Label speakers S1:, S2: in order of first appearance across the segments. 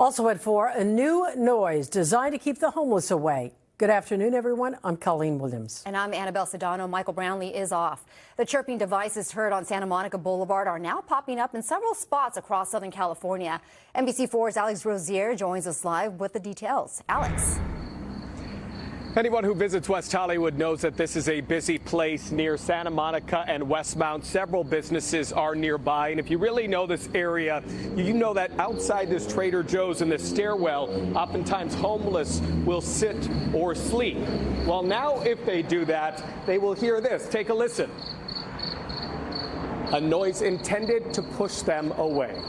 S1: Also at 4, a new noise designed to keep the homeless away. Good afternoon, everyone. I'm Colleen Williams.
S2: And I'm Annabelle Sedano. Michael Brownlee is off. The chirping devices heard on Santa Monica Boulevard are now popping up in several spots across Southern California. NBC4's Alex Rozier joins us live with the details. Alex.
S3: Anyone who visits West Hollywood knows that this is a busy place near Santa Monica and Westmount. Several businesses are nearby, and if you really know this area, you know that outside this Trader Joe's in this stairwell, oftentimes homeless will sit or sleep. Well, now if they do that, they will hear this. Take a listen. A noise intended to push them away.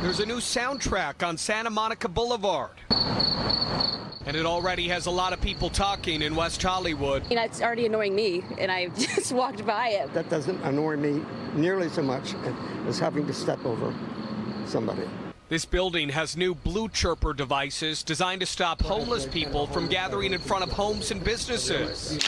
S4: There's a new soundtrack on Santa Monica Boulevard. And it already has a lot of people talking in West Hollywood.
S5: You know, it's already annoying me, and I just walked by it.
S6: That doesn't annoy me nearly so much as having to step over somebody.
S4: This building has new blue chirper devices designed to stop homeless people from gathering in front of homes and businesses.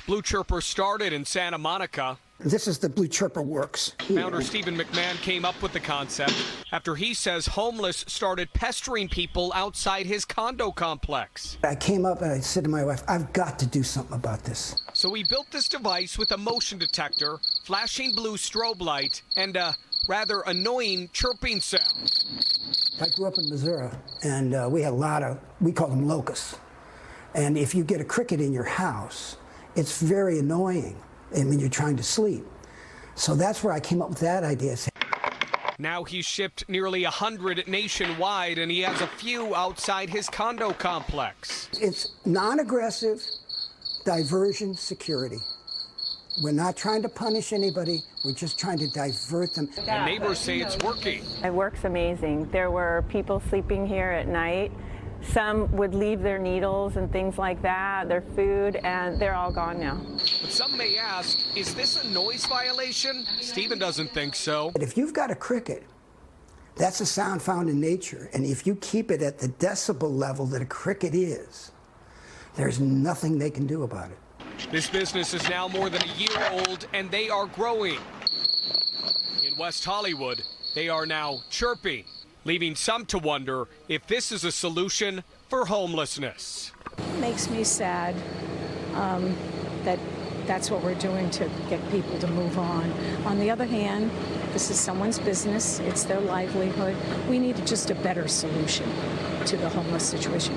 S4: Blue Chirper started in Santa Monica.
S6: This is the Blue Chirper Works.
S4: Founder Stephen McMahon came up with the concept after he says homeless started pestering people outside his condo complex.
S6: I came up and I said to my wife, I've got to do something about this.
S4: So he built this device with a motion detector, flashing blue strobe light, and a rather annoying chirping sound.
S6: I grew up in Missouri, and we had a lot of, we call them locusts. And if you get a cricket in your house, it's very annoying. I mean, you're trying to sleep. So that's where I came up with that idea.
S4: Now he's shipped nearly 100 nationwide, and he has a few outside his condo complex.
S6: It's non-aggressive diversion security. We're not trying to punish anybody. We're just trying to divert them.
S4: And neighbors say it's working.
S7: It works amazing. There were people sleeping here at night. Some would leave their needles and things like that, their food, and they're all gone now.
S4: But some may ask, is this a noise violation? Stephen doesn't think so.
S6: But if you've got a cricket, that's a sound found in nature. And if you keep it at the decibel level that a cricket is, there's nothing they can do about it.
S4: This business is now more than a year old, and they are growing. In West Hollywood, they are now chirping, leaving some to wonder if this is a solution for homelessness.
S8: It makes me sad that that's what we're doing to get people to move on. On the other hand, this is someone's business. It's their livelihood. We need just a better solution to the homeless situation.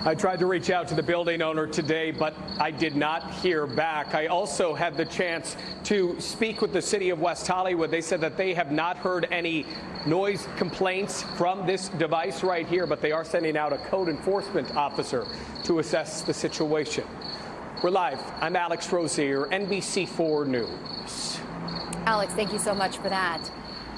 S3: I tried to reach out to the building owner today, but I did not hear back. I also had the chance to speak with the city of West Hollywood. They said that they have not heard any noise complaints from this device right here, but they are sending out a code enforcement officer to assess the situation. We're live. I'm Alex Rozier, NBC4 News.
S2: Alex, thank you so much for that.